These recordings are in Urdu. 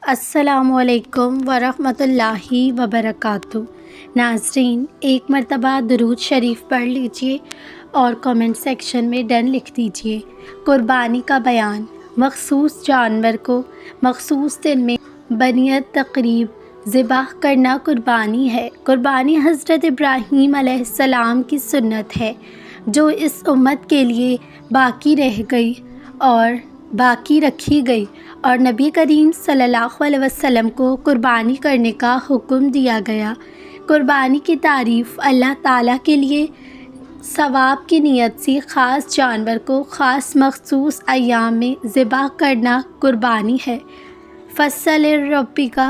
السلام علیکم ورحمۃ اللہ وبرکاتہ۔ ناظرین، ایک مرتبہ درود شریف پڑھ لیجئے اور کامنٹ سیکشن میں ڈن لکھ دیجئے۔ قربانی کا بیان۔ مخصوص جانور کو مخصوص دن میں بنیت تقریب ذبح کرنا قربانی ہے۔ قربانی حضرت ابراہیم علیہ السلام کی سنت ہے جو اس امت کے لیے باقی رکھی گئی اور نبی کریم صلی اللہ علیہ وسلم کو قربانی کرنے کا حکم دیا گیا۔ قربانی کی تعریف اللہ تعالیٰ کے لیے ثواب کی نیت سے خاص جانور کو خاص مخصوص ایام میں ذبح کرنا قربانی ہے۔ فَصَلِّ لِرَبِّكَ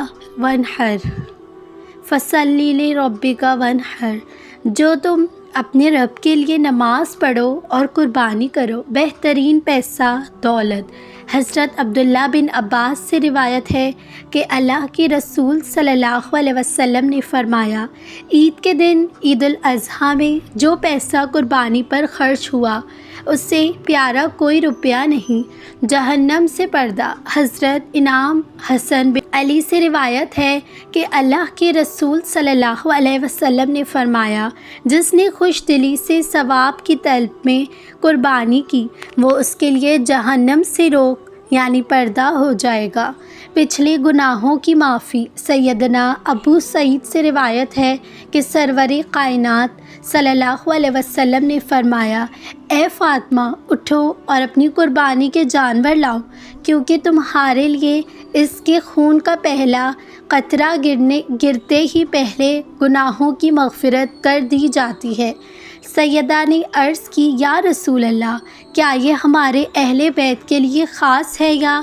وَانْحَرْ، جو تم اپنے رب کے لیے نماز پڑھو اور قربانی کرو۔ بہترین پیسہ دولت۔ حضرت عبداللہ بن عباس سے روایت ہے کہ اللہ کے رسول صلی اللہ علیہ وسلم نے فرمایا، عید کے دن عید الاضحیٰ میں جو پیسہ قربانی پر خرچ ہوا اس سے پیارا کوئی روپیہ نہیں۔ جہنم سے پردہ۔ حضرت امام حسن بن علی سے روایت ہے کہ اللہ کے رسول صلی اللہ علیہ وسلم نے فرمایا، جس نے خوش دلی سے ثواب کی طلب میں قربانی کی وہ اس کے لیے جہنم سے روک یعنی پردہ ہو جائے گا۔ پچھلے گناہوں کی معافی۔ سیدنا ابو سعید سے روایت ہے کہ سرور کائنات صلی اللہ علیہ وسلم نے فرمایا، اے فاطمہ، اٹھو اور اپنی قربانی کے جانور لاؤ، کیونکہ تمہارے لیے اس کے خون کا پہلا قطرہ گرتے ہی پہلے گناہوں کی مغفرت کر دی جاتی ہے۔ سیدہ نے عرض کی، یا رسول اللہ، کیا یہ ہمارے اہل بیت کے لیے خاص ہے یا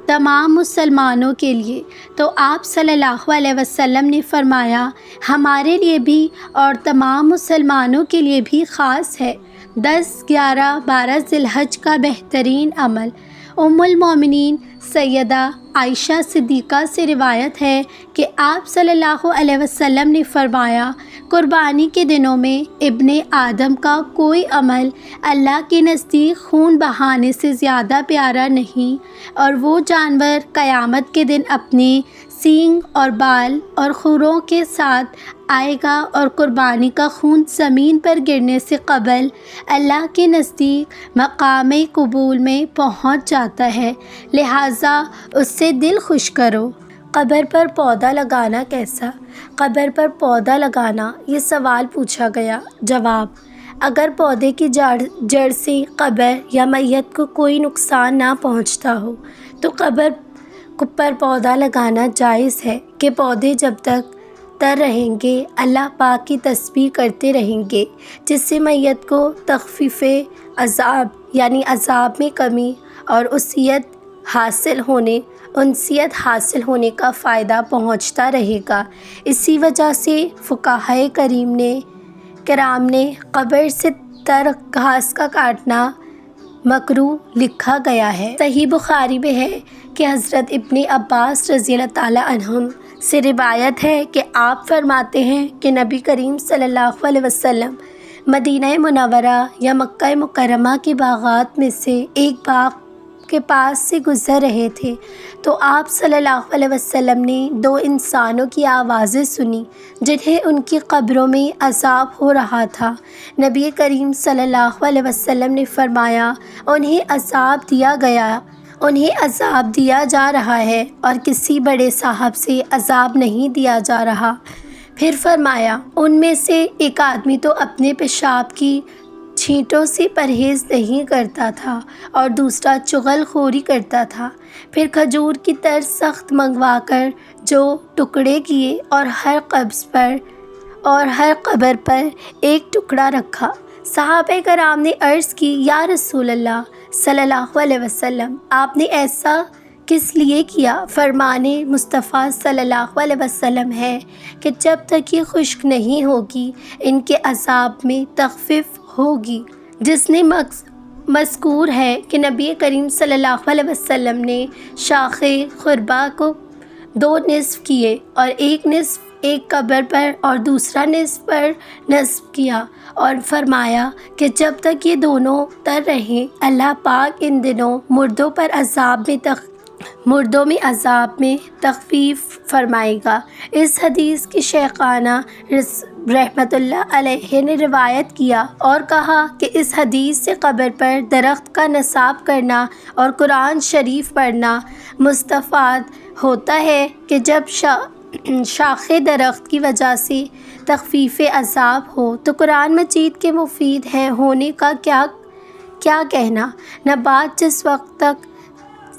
تمام مسلمانوں کے لیے؟ تو آپ صلی اللہ علیہ وسلم نے فرمایا، ہمارے لیے بھی اور تمام مسلمانوں کے لیے بھی خاص ہے۔ 10، 11، 12 ذی الحج کا بہترین عمل۔ ام المومنین سیدہ عائشہ صدیقہ سے روایت ہے کہ آپ صلی اللہ علیہ وسلم نے فرمایا، قربانی کے دنوں میں ابن آدم کا کوئی عمل اللہ کے نزدیک خون بہانے سے زیادہ پیارا نہیں، اور وہ جانور قیامت کے دن اپنے سینگ اور بال اور کھروں کے ساتھ آئے گا اور قربانی کا خون زمین پر گرنے سے قبل اللہ کے نزدیک مقام قبول میں پہنچ جاتا ہے، لہٰذا اس سے دل خوش کرو۔ قبر پر پودا لگانا کیسا؟ قبر پر پودا لگانا، یہ سوال پوچھا گیا۔ جواب: اگر پودے کی جڑ سے قبر یا میت کو کوئی نقصان نہ پہنچتا ہو تو قبر پر پودا لگانا جائز ہے کہ پودے جب تک تر رہیں گے اللہ پاک کی تسبیح کرتے رہیں گے، جس سے میت کو تخفیف عذاب یعنی عذاب میں کمی اور انسیت حاصل ہونے کا فائدہ پہنچتا رہے گا۔ اسی وجہ سے فقہائے کرام نے قبر سے تر گھاس کا کاٹنا مکروہ لکھا گیا ہے۔ صحیح بخاری میں ہے کہ حضرت ابن عباس رضی اللہ تعالیٰ عنہم سے روایت ہے کہ آپ فرماتے ہیں کہ نبی کریم صلی اللہ علیہ وسلم مدینہ منورہ یا مکہ مکرمہ کے باغات میں سے ایک باغ کے پاس سے گزر رہے تھے تو آپ صلی اللہ علیہ وسلم نے 2 انسانوں کی آوازیں سنی جنہیں ان کی قبروں میں عذاب ہو رہا تھا۔ نبی کریم صلی اللہ علیہ وسلم نے فرمایا، انہیں عذاب دیا جا رہا ہے اور کسی بڑے صاحب سے عذاب نہیں دیا جا رہا۔ پھر فرمایا، ان میں سے ایک آدمی تو اپنے پیشاب کی چھینٹوں سے پرہیز نہیں کرتا تھا اور دوسرا چغل خوری کرتا تھا۔ پھر کھجور کی تر سخت منگوا کر جو ٹکڑے کیے اور ہر قبر پر ایک ٹکڑا رکھا۔ صحابہ کرام نے عرض کی، یا رسول اللہ صلی اللہ علیہ وسلم، آپ نے ایسا کس لیے کیا؟ فرمانے مصطفیٰ صلی اللہ علیہ وسلم ہے کہ جب تک یہ خشک نہیں ہوگی ان کے عذاب میں تخفیف ہوگی۔ جس نے مذکور ہے کہ نبی کریم صلی اللہ علیہ وسلم نے شاخ خربا کو 2 نصف کیے اور ایک نصف ایک قبر پر اور دوسرا نصف پر نصب کیا اور فرمایا کہ جب تک یہ دونوں تر رہیں اللہ پاک ان دنوں مردوں پر عذاب میں مردوں میں عذاب میں تخفیف فرمائے گا۔ اس حدیث کی شیخانہ رحمۃ اللہ علیہ نے روایت کیا اور کہا کہ اس حدیث سے قبر پر درخت کا نصاب کرنا اور قرآن شریف پڑھنا مستفاد ہوتا ہے کہ جب شاخ درخت کی وجہ سے تخفیف عذاب ہو تو قرآن مجید کے مفید ہونے کا کیا کہنا۔ نبات جس وقت تک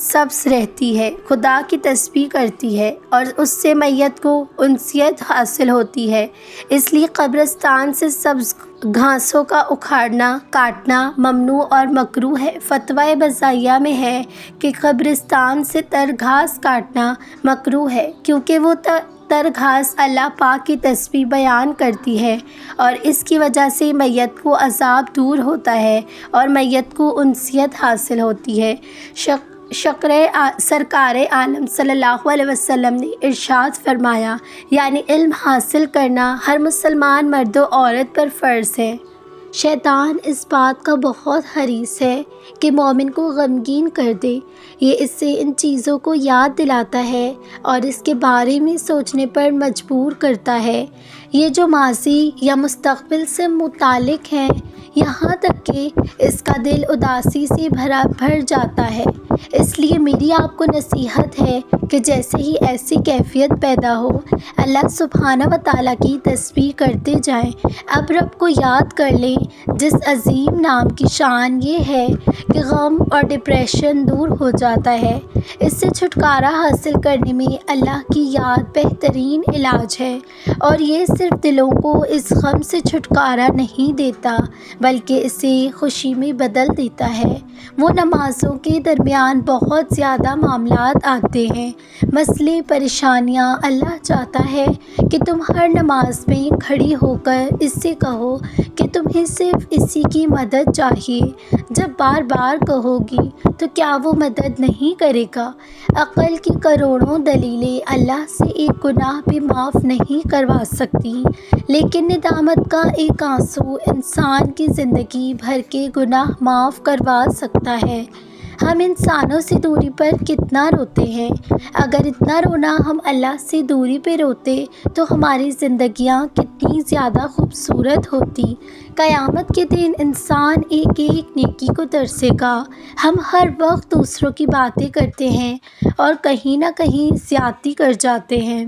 سبز رہتی ہے خدا کی تسبیح کرتی ہے اور اس سے میت کو انسیت حاصل ہوتی ہے، اس لیے قبرستان سے سبز گھاسوں کا اکھاڑنا کاٹنا ممنوع اور مکروہ ہے۔ فتویٰ بزائیہ میں ہے کہ قبرستان سے تر گھاس کاٹنا مکروہ ہے کیونکہ وہ تر گھاس اللہ پاک کی تسبیح بیان کرتی ہے اور اس کی وجہ سے میت کو عذاب دور ہوتا ہے اور میت کو انسیت حاصل ہوتی ہے۔ سرکار عالم صلی اللہ علیہ وسلم نے ارشاد فرمایا، یعنی علم حاصل کرنا ہر مسلمان مرد و عورت پر فرض ہے۔ شیطان اس بات کا بہت حریص ہے کہ مومن کو غمگین کر دے، یہ اس سے ان چیزوں کو یاد دلاتا ہے اور اس کے بارے میں سوچنے پر مجبور کرتا ہے، یہ جو ماضی یا مستقبل سے متعلق ہیں، یہاں تک کہ اس کا دل اداسی سے بھر جاتا ہے۔ اس لیے میری آپ کو نصیحت ہے کہ جیسے ہی ایسی کیفیت پیدا ہو، اللہ سبحانہ و تعالیٰ کی تسبیح کرتے جائیں۔ اب رب کو یاد کر لیں جس عظیم نام کی شان یہ ہے کہ غم اور ڈپریشن دور ہو جاتا ہے۔ اس سے چھٹکارا حاصل کرنے میں اللہ کی یاد بہترین علاج ہے، اور یہ صرف دلوں کو اس غم سے چھٹکارا نہیں دیتا بلکہ اسے خوشی میں بدل دیتا ہے۔ وہ نمازوں کے درمیان بہت زیادہ معاملات آتے ہیں، مسئلے پریشانیاں، اللہ چاہتا ہے کہ تم ہر نماز میں کھڑی ہو کر اس سے کہو کہ تمہیں صرف اسی کی مدد چاہیے۔ جب بار بار کہو گی تو کیا وہ مدد نہیں کرے گا؟ عقل کی کروڑوں دلیلیں اللہ سے ایک گناہ بھی معاف نہیں کروا سکتی، لیکن ندامت کا ایک آنسو انسان کی زندگی بھر کے گناہ معاف کروا سکتا ہے۔ ہم انسانوں سے دوری پر کتنا روتے ہیں، اگر اتنا رونا ہم اللہ سے دوری پہ روتے تو ہماری زندگیاں کتنی زیادہ خوبصورت ہوتی۔ قیامت کے دن انسان ایک ایک نیکی کو ترسے گا۔ ہم ہر وقت دوسروں کی باتیں کرتے ہیں اور کہیں نہ کہیں زیادتی کر جاتے ہیں۔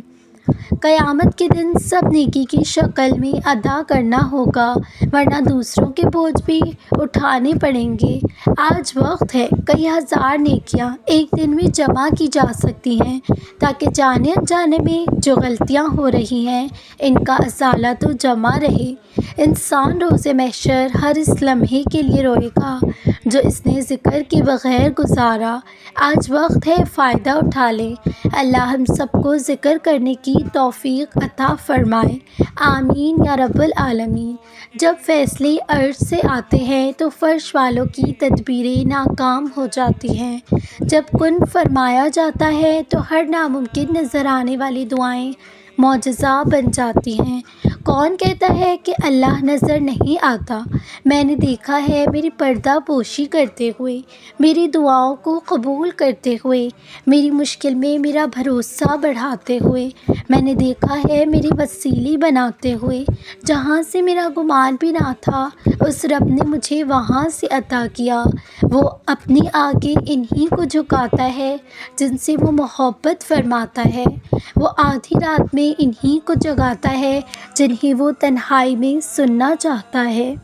قیامت کے دن سب نیکی کی شکل میں ادا کرنا ہوگا، ورنہ دوسروں کے بوجھ بھی اٹھانے پڑیں گے۔ آج وقت ہے کئی ہزار نیکیاں ایک دن میں جمع کی جا سکتی ہیں تاکہ جانے انجانے میں جو غلطیاں ہو رہی ہیں ان کا ازالہ تو جمع رہے۔ انسان روز محشر ہر اس لمحے کے لیے روئے گا جو اس نے ذکر کے بغیر گزارا۔ آج وقت ہے فائدہ اٹھا لیں۔ اللہ ہم سب کو ذکر کرنے کی توفیق عطا فرمائے، آمین یا رب العالمین۔ جب فیصلے عرش سے آتے ہیں تو فرش والوں کی تدبیریں ناکام ہو جاتی ہیں۔ جب کن فرمایا جاتا ہے تو ہر ناممکن نظر آنے والی دعائیں معجزہ بن جاتی ہیں۔ کون کہتا ہے کہ اللہ نظر نہیں آتا؟ میں نے دیکھا ہے میری پردہ پوشی کرتے ہوئے، میری دعاؤں کو قبول کرتے ہوئے، میری مشکل میں میرا بھروسہ بڑھاتے ہوئے، میں نے دیکھا ہے میری وسیلے بناتے ہوئے، جہاں سے میرا گمان بھی نہ تھا اس رب نے مجھے وہاں سے عطا کیا۔ وہ اپنے آگے انہی کو جھکاتا ہے جن سے وہ محبت فرماتا ہے، وہ آدھی رات میں انہی کو جگاتا ہے جنہیں وہ تنہائی میں سننا چاہتا ہے۔